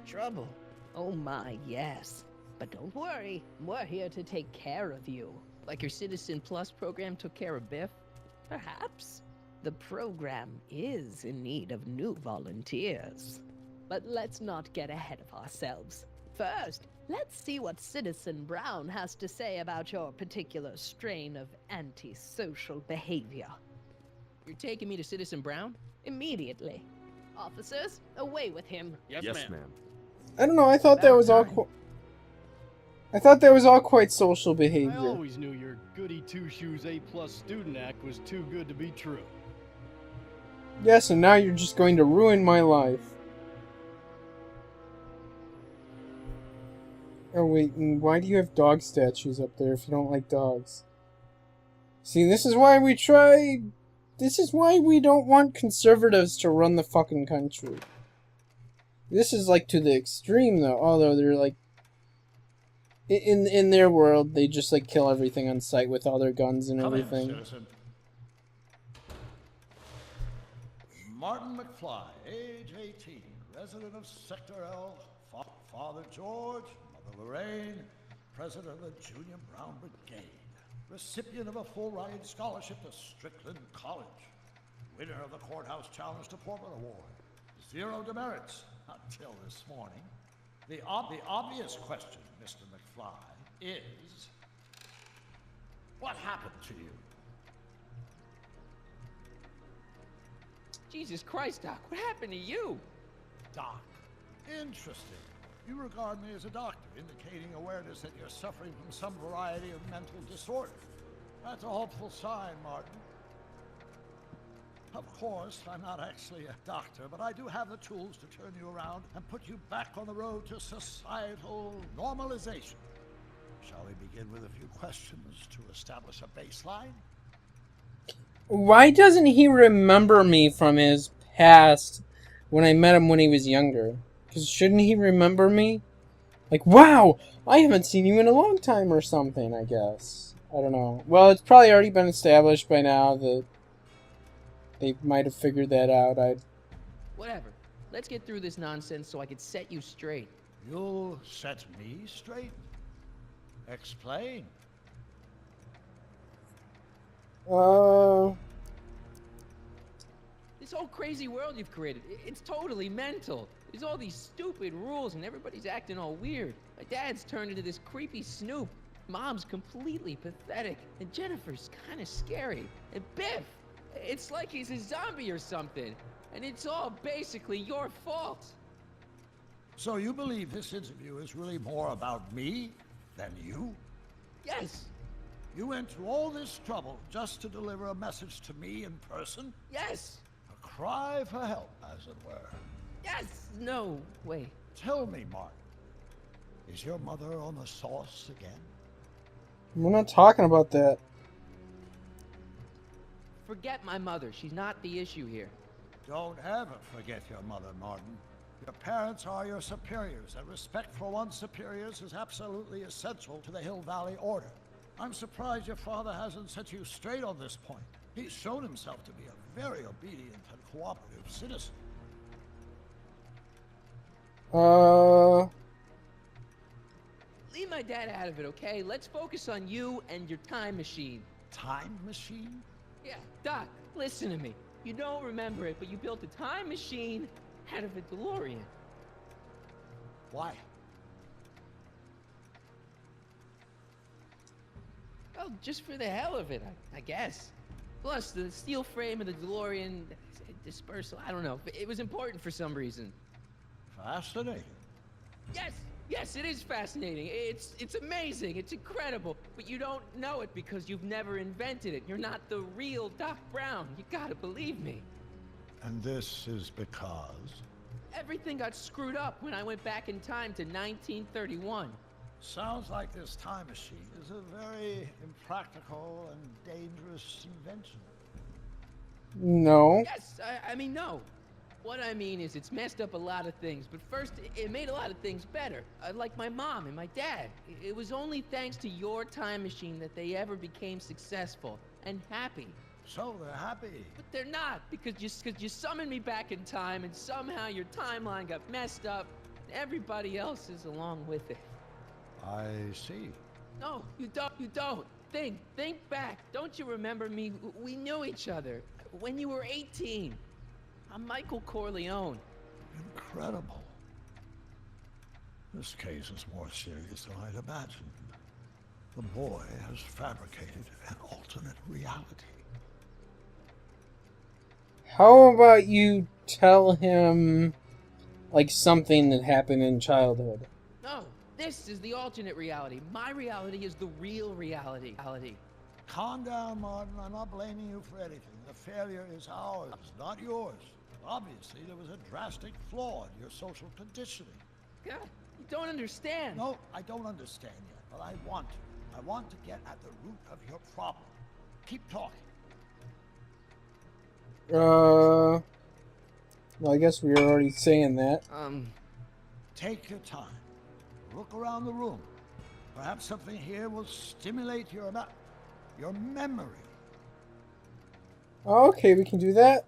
Trouble? Oh my, yes. But don't worry, we're here to take care of you. Like your Citizen Plus program took care of Biff? Perhaps? The program is in need of new volunteers. But let's not get ahead of ourselves. First, let's see what Citizen Brown has to say about your particular strain of antisocial behavior. You're taking me to Citizen Brown? Immediately. Officers, away with him. Yes, ma'am. I don't know. I thought that was all. I thought that was all quite social I behavior. always knew your goody two-shoes A+ student act was too good to be true. Yes, and now you're just going to ruin my life. Oh wait, and why do you have dog statues up there if you don't like dogs? See, this is why we try... This is why we don't want conservatives to run the fucking country. This is like to the extreme though, although they're like... In their world, they just like kill everything on sight with all their guns and everything. Come in, citizen. Martin McFly, age 18, resident of Sector L, Father George, Mother Lorraine, president of the Junior Brown Brigade, recipient of a full-ride scholarship to Strickland College, winner of the Courthouse Challenge to Portland Award, 0 demerits until this morning. The obvious question, Mr. McFly, is, what happened to you? Jesus Christ, Doc, what happened to you? Doc. Interesting. You regard me as a doctor, indicating awareness that you're suffering from some variety of mental disorder. That's a hopeful sign, Martin. Of course, I'm not actually a doctor, but I do have the tools to turn you around and put you back on the road to societal normalization. Shall we begin with a few questions to establish a baseline? Why doesn't he remember me from his past when I met him when he was younger? Because shouldn't he remember me? Like, wow, I haven't seen you in a long time or something, I guess. I don't know. Well, it's probably already been established by now that they might have figured that out. Whatever. Let's get through this nonsense so I can set you straight. You'll set me straight? Explain. This whole crazy world you've created, it's totally mental. There's all these stupid rules and everybody's acting all weird. My dad's turned into this creepy snoop. Mom's completely pathetic. And Jennifer's kind of scary. And Biff, it's like he's a zombie or something. And it's all basically your fault. So you believe this interview is really more about me than you? Yes. You went to all this trouble just to deliver a message to me in person? Yes. A cry for help, as it were. Yes. No. Wait. Tell me, Martin, is your mother on the sauce again? We're not talking about that. Forget my mother. She's not the issue here. Don't ever forget your mother, Martin. Your parents are your superiors, and respect for one's superiors is absolutely essential to the Hill Valley Order. I'm surprised your father hasn't set you straight on this point. He's shown himself to be a very obedient and cooperative citizen. Leave my dad out of it, okay? Let's focus on you and your time machine. Time machine? Yeah, Doc, listen to me. You don't remember it, but you built a time machine out of a DeLorean. Why? Well, just for the hell of it, I guess. Plus, the steel frame of the DeLorean dispersal, I don't know. It was important for some reason. Fascinating. Yes, it is fascinating. It's amazing. It's incredible. But you don't know it because you've never invented it. You're not the real Doc Brown. You gotta believe me. And this is because? Everything got screwed up when I went back in time to 1931. Sounds like this time machine is a very impractical and dangerous invention. No. Yes, I mean, no. What I mean is it's messed up a lot of things, but first, it made a lot of things better. Like my mom and my dad. It was only thanks to your time machine that they ever became successful and happy. So they're happy. But they're not, because you summoned me back in time, and somehow your timeline got messed up, Everybody else is along with it. I see. No, you don't. Think back. Don't you remember me? We knew each other when you were 18. I'm Michael Corleone. Incredible. This case is more serious than I'd imagined. The boy has fabricated an alternate reality. How about you tell him, like, something that happened in childhood? No, this is the alternate reality. My reality is the real reality. Calm down, Martin. I'm not blaming you for anything. The failure is ours, not yours. Obviously, there was a drastic flaw in your social conditioning. God, you don't understand. No, I don't understand yet, but I want to. I want to get at the root of your problem. Keep talking. Well, I guess we were already saying that. Take your time. Look around the room. Perhaps something here will stimulate your memory. Okay, we can do that.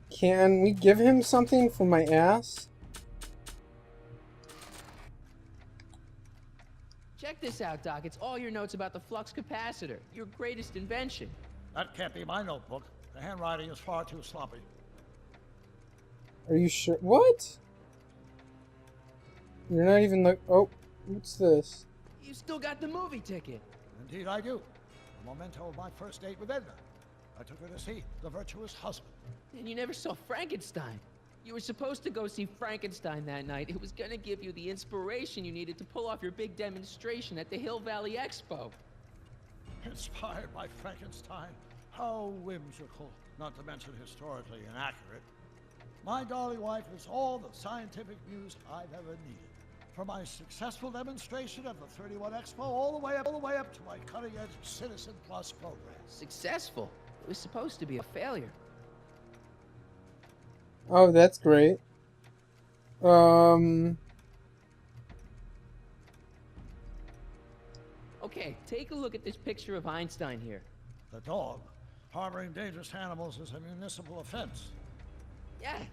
Can we give him something for my ass? Check this out, Doc. It's all your notes about the flux capacitor, your greatest invention. That can't be my notebook. The handwriting is far too sloppy. Are you sure? What? You're not even like. Oh, what's this? You still got the movie ticket. Indeed I do. A memento of my first date with Edna. I took her to see The Virtuous Husband. And you never saw Frankenstein. You were supposed to go see Frankenstein that night. It was gonna give you the inspiration you needed to pull off your big demonstration at the Hill Valley Expo. Inspired by Frankenstein? How whimsical, not to mention historically inaccurate. My darling wife is all the scientific news I've ever needed. From my successful demonstration at the 31 Expo all the way up to my cutting-edge Citizen Plus program. Successful? It was supposed to be a failure. Oh, that's great. Okay, take a look at this picture of Einstein here. The dog. Harboring dangerous animals is a municipal offense.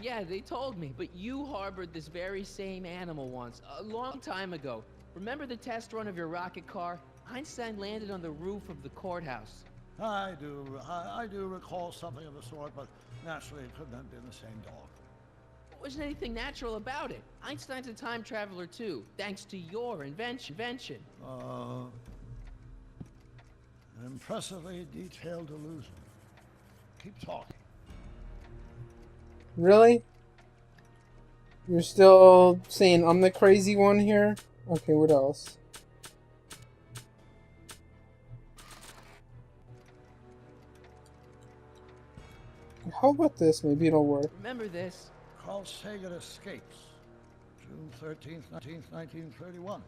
Yeah, they told me. But you harbored this very same animal once, a long time ago. Remember the test run of your rocket car? Einstein landed on the roof of the courthouse. I do recall something of the sort, but naturally it couldn't have been the same dog. There wasn't anything natural about it. Einstein's a time traveler too, thanks to your invention. An impressively detailed illusion. Keep talking. Really? You're still saying I'm the crazy one here? Okay, what else? How about this? Maybe it'll work. Remember this? Carl Sagan escapes. June 13th, 1931.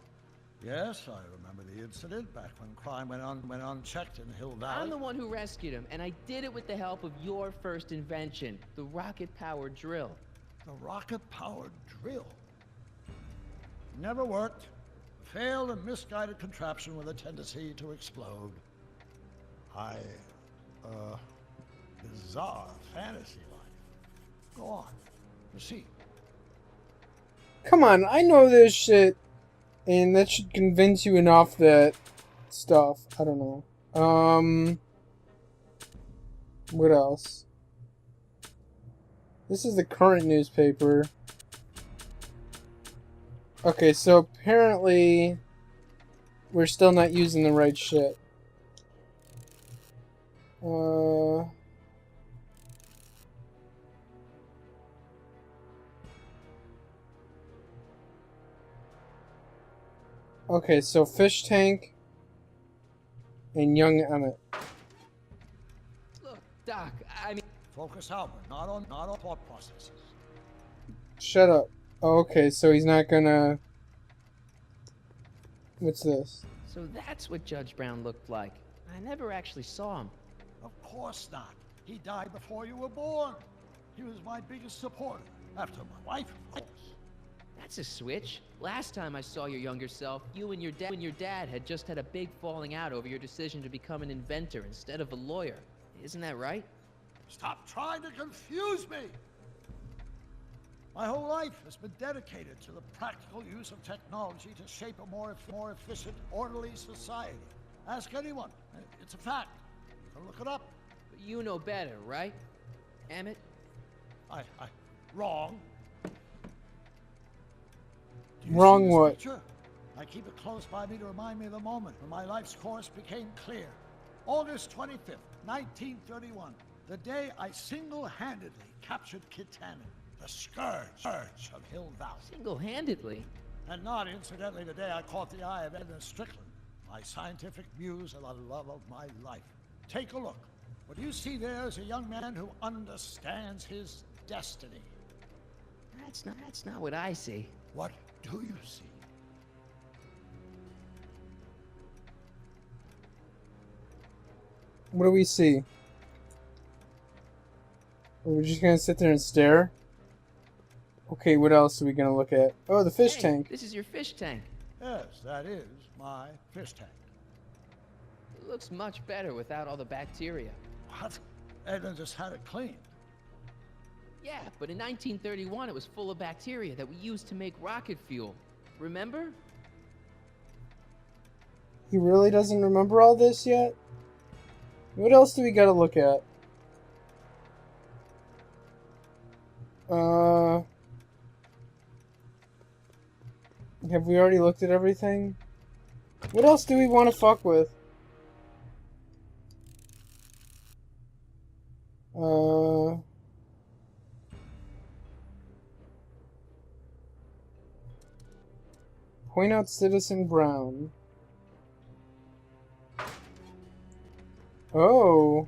Yes, I remember the incident back when crime went unchecked in Hill Valley. I'm the one who rescued him, and I did it with the help of your first invention, the rocket-powered drill. The rocket-powered drill? Never worked. Failed and misguided contraption with a tendency to explode. Bizarre fantasy life. Go on. Proceed. Come on, I know this shit. And that should convince you enough that stuff. I don't know. What else? This is the current newspaper. Okay, so apparently we're still not using the right shit. Okay, so Fish Tank and Young Emmett. Look, Doc, I mean... Focus outward, not on thought processes. Shut up. Oh, okay, so he's not gonna... What's this? So that's what Judge Brown looked like. I never actually saw him. Of course not. He died before you were born. He was my biggest supporter, after my wife, of course. That's a switch. Last time I saw your younger self, you and your dad had just had a big falling out over your decision to become an inventor instead of a lawyer. Isn't that right? Stop trying to confuse me! My whole life has been dedicated to the practical use of technology to shape a more efficient, orderly society. Ask anyone. It's a fact. You can look it up. But you know better, right? Emmett? Wrong. Do you Wrong see this what? picture? I keep it close by me to remind me of the moment when my life's course became clear. August 25th, 1931. The day I single-handedly captured Kit Tannen, the scourge of Hill Valley. Single-handedly? And not incidentally the day I caught the eye of Edna Strickland, my scientific muse and the love of my life. Take a look. What you see there is a young man who understands his destiny. That's not what I see. What do you see? What do we see? Are we just gonna sit there and stare? Okay, what else are we gonna look at? Oh, the fish Hey, tank. This is your fish tank. Yes, that is my fish tank. It looks much better without all the bacteria. What? Edna just had it cleaned. Yeah, but in 1931 it was full of bacteria that we used to make rocket fuel. Remember? He really doesn't remember all this yet? What else do we gotta look at? Have we already looked at everything? What else do we want to fuck with? Point out Citizen Brown. Oh.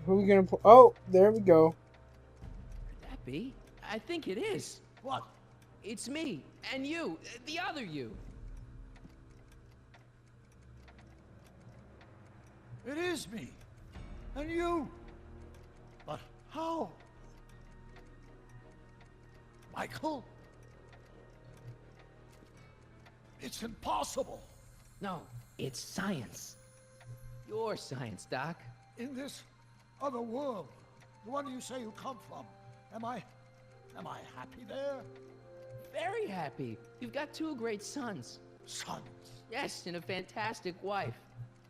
Who are we gonna put? Oh, there we go. Could that be? I think it is. What? It's me and you, the other you. It is me. And you. But how? Michael? It's impossible. No, it's science. Your science, Doc. In this other world, the one you say you come from, am I happy there? Very happy. You've got two great sons. Sons? Yes, and a fantastic wife.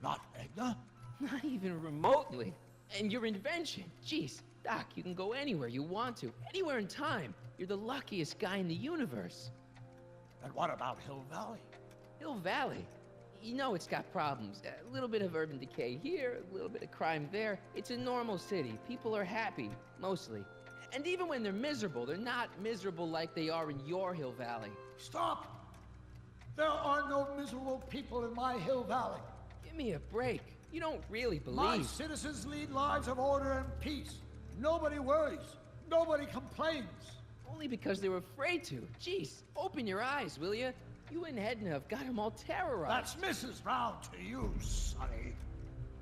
Not Edna? Not even remotely. And your invention. Jeez, Doc, you can go anywhere you want to. Anywhere in time. You're the luckiest guy in the universe. And what about Hill Valley? Hill Valley? You know it's got problems. A little bit of urban decay here, a little bit of crime there. It's a normal city. People are happy, mostly. And even when they're miserable, they're not miserable like they are in your Hill Valley. Stop! There are no miserable people in my Hill Valley. Give me a break. You don't really believe. My citizens lead lives of order and peace. Nobody worries. Nobody complains. Only because they were afraid to. Jeez, open your eyes, will you? You and Edna have got them all terrorized. That's Mrs. Brown to you, Sonny.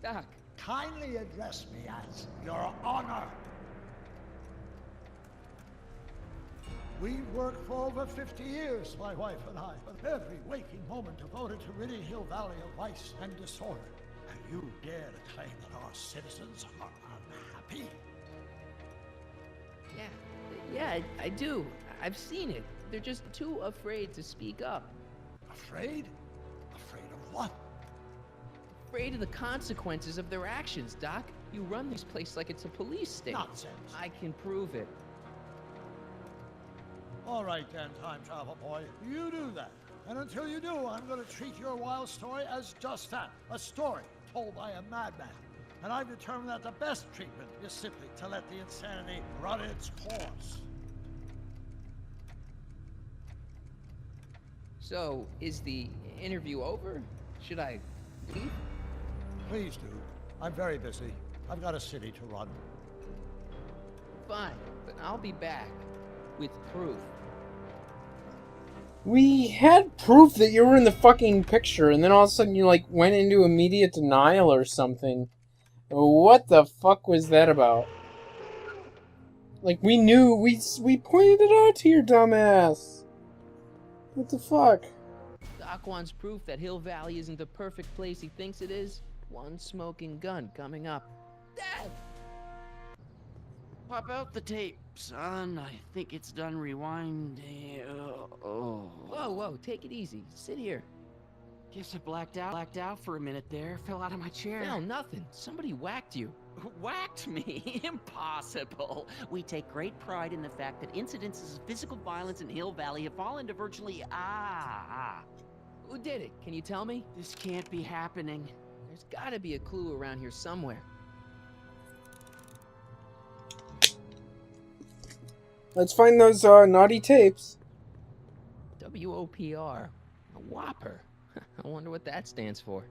Doc. Kindly address me as Your Honor. We've worked for over 50 years, my wife and I, with every waking moment devoted to ridding Hill Valley of vice and disorder. And you dare to claim that our citizens are unhappy? Yeah, I do. I've seen it. They're just too afraid to speak up. Afraid? Afraid of what? Afraid of the consequences of their actions, Doc. You run this place like it's a police state. Nonsense. I can prove it. All right then, time travel boy. You do that. And until you do, I'm going to treat your wild story as just that. A story told by a madman. And I've determined that the best treatment is simply to let the insanity run its course. So, is the interview over? Should I leave? Please do. I'm very busy. I've got a city to run. Fine, but I'll be back. With proof. We had proof that you were in the fucking picture, and then all of a sudden you, like, went into immediate denial or something. What the fuck was that about? Like, we knew, we pointed it out to your dumbass. What the fuck? Doc wants proof that Hill Valley isn't the perfect place he thinks it is. One smoking gun coming up. Death! Pop out the tape, son. I think it's done rewinding. Oh. Whoa, take it easy. Sit here. Guess I blacked out for a minute there. Fell out of my chair. No, nothing. Somebody whacked you. Whacked me? Impossible. We take great pride in the fact that incidences of physical violence in Hill Valley have fallen to virtually Who did it? Can you tell me? This can't be happening. There's gotta be a clue around here somewhere. Let's find those naughty tapes. WOPR. A Whopper. I wonder what that stands for.